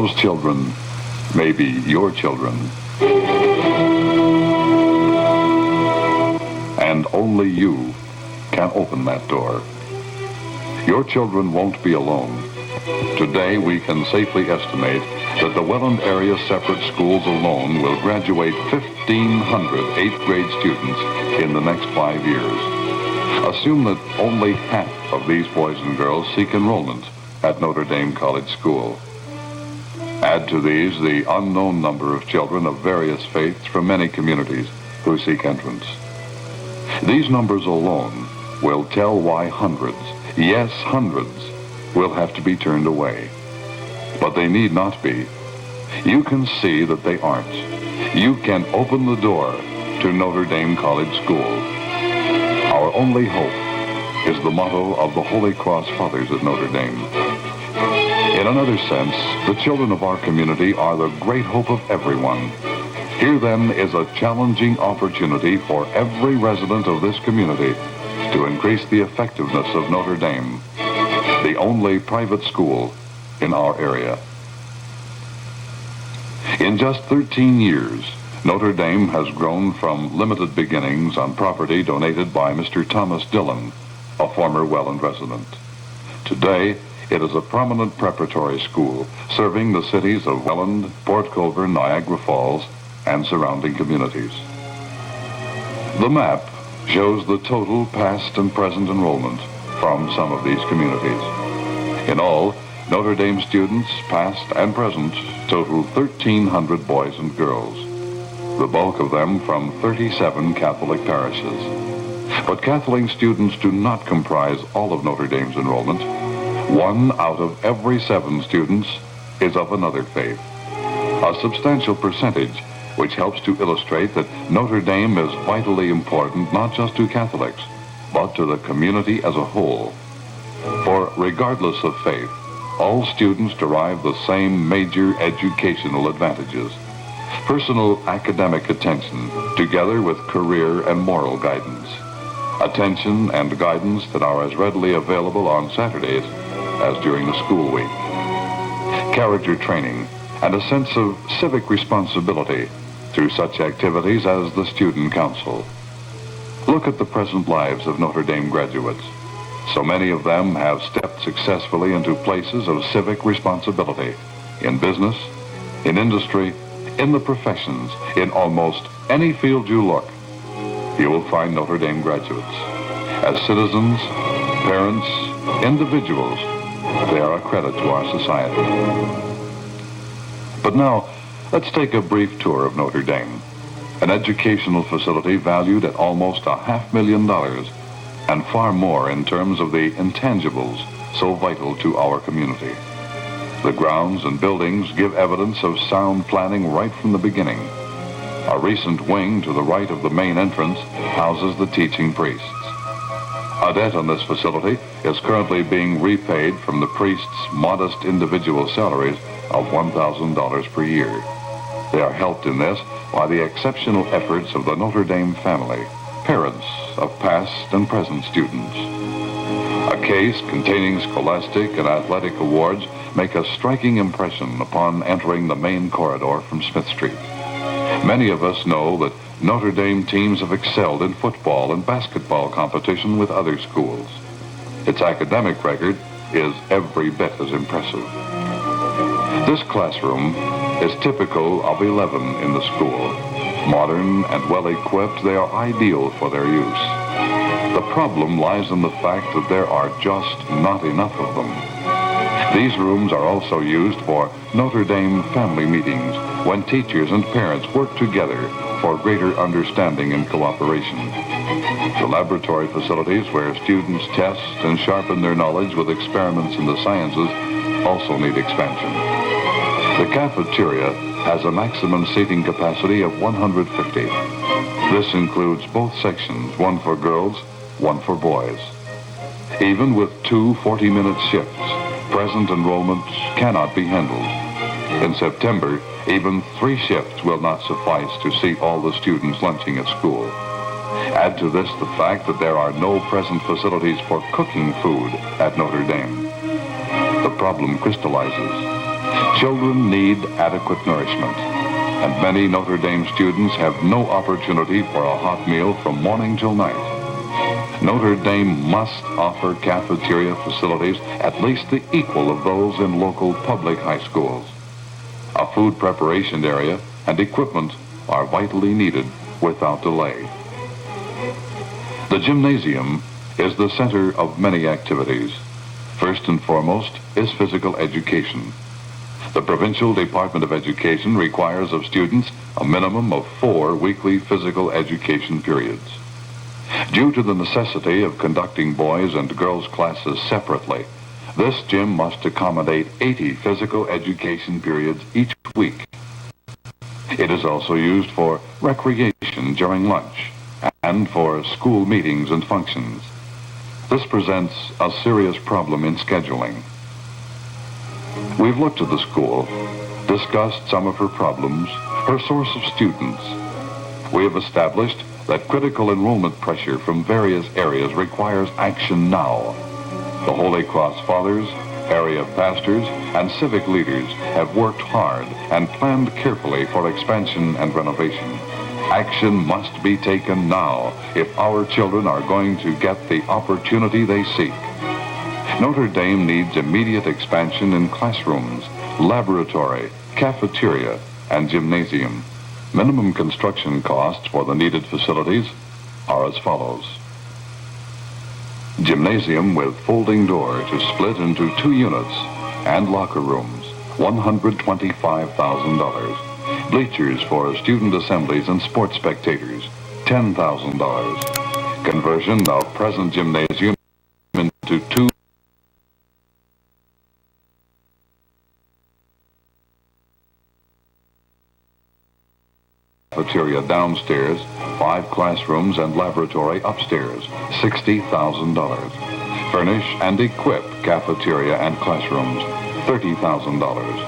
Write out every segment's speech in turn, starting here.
those children may be your children. And only you can open that door. Your children won't be alone. Today, we can safely estimate that the Welland area separate schools alone will graduate 1,500 eighth-grade students in the next 5 years. Assume that only half of these boys and girls seek enrollment at Notre Dame College School. Add to these the unknown number of children of various faiths from many communities who seek entrance. These numbers alone will tell why hundreds, yes, hundreds, will have to be turned away. But they need not be. You can see that they aren't. You can open the door to Notre Dame College School. Our only hope is the motto of the Holy Cross Fathers at Notre Dame. In another sense, the children of our community are the great hope of everyone. Here, then, is a challenging opportunity for every resident of this community to increase the effectiveness of Notre Dame, the only private school in our area. In just 13 years, Notre Dame has grown from limited beginnings on property donated by Mr. Thomas Dillon, a former Welland resident. Today, it is a prominent preparatory school serving the cities of Welland, Port Colborne, Niagara Falls, and surrounding communities. The map shows the total past and present enrollment from some of these communities. In all, Notre Dame students, past and present, total 1,300 boys and girls, the bulk of them from 37 Catholic parishes. But Catholic students do not comprise all of Notre Dame's enrollment. 1 out of every 7 students is of another faith, a substantial percentage which helps to illustrate that Notre Dame is vitally important not just to Catholics, but to the community as a whole. For regardless of faith, all students derive the same major educational advantages: personal academic attention, together with career and moral guidance. Attention and guidance that are as readily available on Saturdays as during the school week. Character training and a sense of civic responsibility through such activities as the Student Council. Look at the present lives of Notre Dame graduates. So many of them have stepped successfully into places of civic responsibility in business, in industry, in the professions, in almost any field you look. You will find Notre Dame graduates. As citizens, parents, individuals, they are a credit to our society. But now, let's take a brief tour of Notre Dame, an educational facility valued at almost $500,000 and far more in terms of the intangibles so vital to our community. The grounds and buildings give evidence of sound planning right from the beginning. A recent wing to the right of the main entrance houses the teaching priests. A debt on this facility is currently being repaid from the priests' modest individual salaries of $1,000 per year. They are helped in this by the exceptional efforts of the Notre Dame family, parents of past and present students. A case containing scholastic and athletic awards make a striking impression upon entering the main corridor from Smith Street. Many of us know that Notre Dame teams have excelled in football and basketball competition with other schools. Its academic record is every bit as impressive. This classroom is typical of 11 in the school. Modern and well-equipped, they are ideal for their use. The problem lies in the fact that there are just not enough of them. These rooms are also used for Notre Dame family meetings, when teachers and parents work together for greater understanding and cooperation. The laboratory facilities where students test and sharpen their knowledge with experiments in the sciences also need expansion. The cafeteria has a maximum seating capacity of 150. This includes both sections, one for girls, one for boys. Even with 2 40-minute shifts, present enrollment cannot be handled. In September, even 3 shifts will not suffice to see all the students lunching at school. Add to this the fact that there are no present facilities for cooking food at Notre Dame. The problem crystallizes. Children need adequate nourishment, and many Notre Dame students have no opportunity for a hot meal from morning till night. Notre Dame must offer cafeteria facilities at least the equal of those in local public high schools. A food preparation area and equipment are vitally needed without delay. The gymnasium is the center of many activities. First and foremost is physical education. The Provincial Department of Education requires of students a minimum of 4 weekly physical education periods. Due to the necessity of conducting boys and girls classes separately, this gym must accommodate 80 physical education periods each week. It is also used for recreation during lunch and for school meetings and functions. This presents a serious problem in scheduling. We've looked at the school, discussed some of her problems, her source of students. We have established that critical enrollment pressure from various areas requires action now. The Holy Cross Fathers, area pastors, and civic leaders have worked hard and planned carefully for expansion and renovation. Action must be taken now if our children are going to get the opportunity they seek. Notre Dame needs immediate expansion in classrooms, laboratory, cafeteria, and gymnasium. Minimum construction costs for the needed facilities are as follows. Gymnasium with folding door to split into 2 units and locker rooms, $125,000. Bleachers for student assemblies and sports spectators, $10,000. Conversion of present gymnasium into 2 cafeteria downstairs, 5 classrooms and laboratory upstairs, $60,000. Furnish and equip cafeteria and classrooms, $30,000.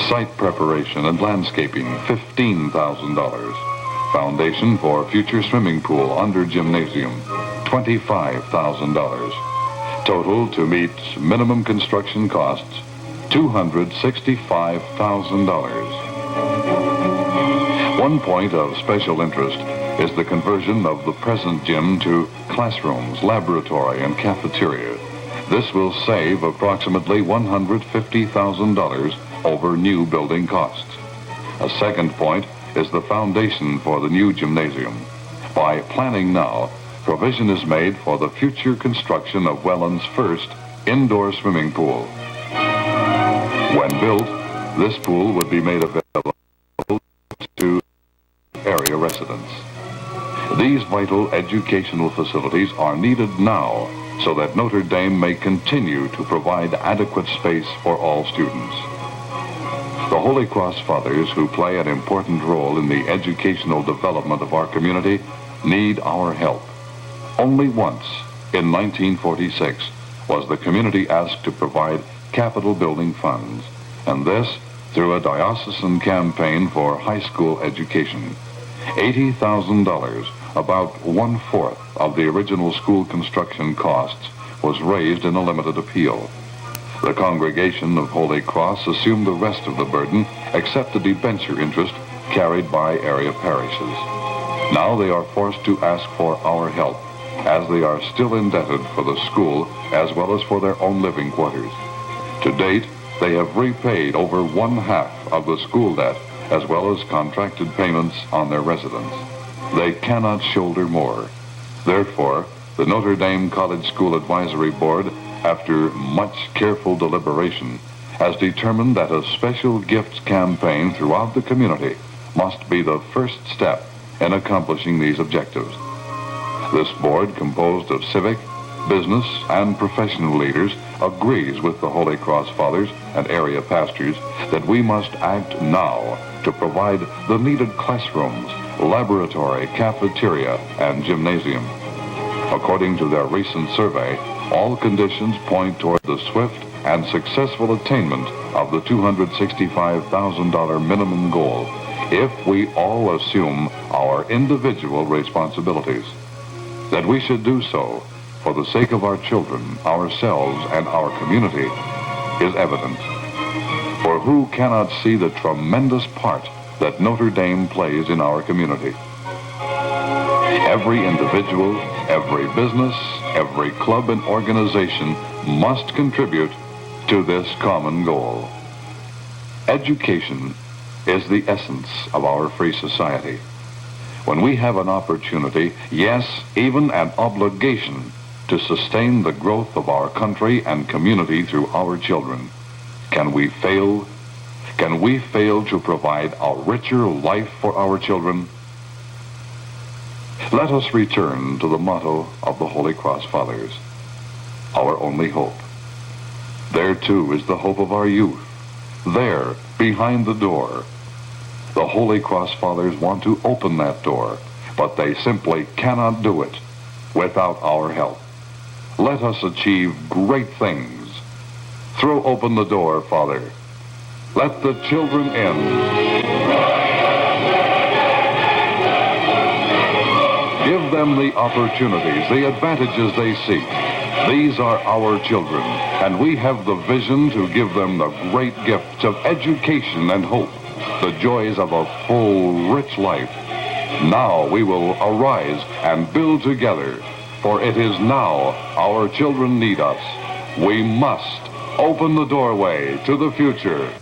Site preparation and landscaping, $15,000. Foundation for future swimming pool under gymnasium, $25,000. Total to meet minimum construction costs, $265,000. One point of special interest is the conversion of the present gym to classrooms, laboratory, and cafeteria. This will save approximately $150,000 over new building costs. A second point is the foundation for the new gymnasium. By planning now, provision is made for the future construction of Welland's first indoor swimming pool. When built, this pool would be made available to area residents. These vital educational facilities are needed now so that Notre Dame may continue to provide adequate space for all students. The Holy Cross Fathers, who play an important role in the educational development of our community, need our help. Only once, in 1946, was the community asked to provide capital building funds, and this through a diocesan campaign for high school education. $80,000, about 1/4 of the original school construction costs, was raised in a limited appeal. The congregation of Holy Cross assumed the rest of the burden, except the debenture interest carried by area parishes. Now they are forced to ask for our help, as they are still indebted for the school as well as for their own living quarters. To date, they have repaid over 1/2 of the school debt, as well as contracted payments on their residence. They cannot shoulder more. Therefore, the Notre Dame College School Advisory Board, after much careful deliberation, has determined that a special gifts campaign throughout the community must be the first step in accomplishing these objectives. This board, composed of civic, business, and professional leaders, agrees with the Holy Cross Fathers and area pastors that we must act now to provide the needed classrooms, laboratory, cafeteria, and gymnasium. According to their recent survey, all conditions point toward the swift and successful attainment of the $265,000 minimum goal if we all assume our individual responsibilities. That we should do so for the sake of our children, ourselves, and our community is evident. For who cannot see the tremendous part that Notre Dame plays in our community? Every individual, every business, every club and organization must contribute to this common goal. Education is the essence of our free society. When we have an opportunity, yes, even an obligation, to sustain the growth of our country and community through our children, can we fail? Can we fail to provide a richer life for our children? Let us return to the motto of the Holy Cross Fathers, our only hope. There too is the hope of our youth. There, behind the door. The Holy Cross Fathers want to open that door, but they simply cannot do it without our help. Let us achieve great things. Throw open the door, Father. Let the children in. Give them the opportunities, the advantages they seek. These are our children, and we have the vision to give them the great gifts of education and hope, the joys of a full, rich life. Now we will arise and build together, for it is now our children need us. We must open the doorway to the future.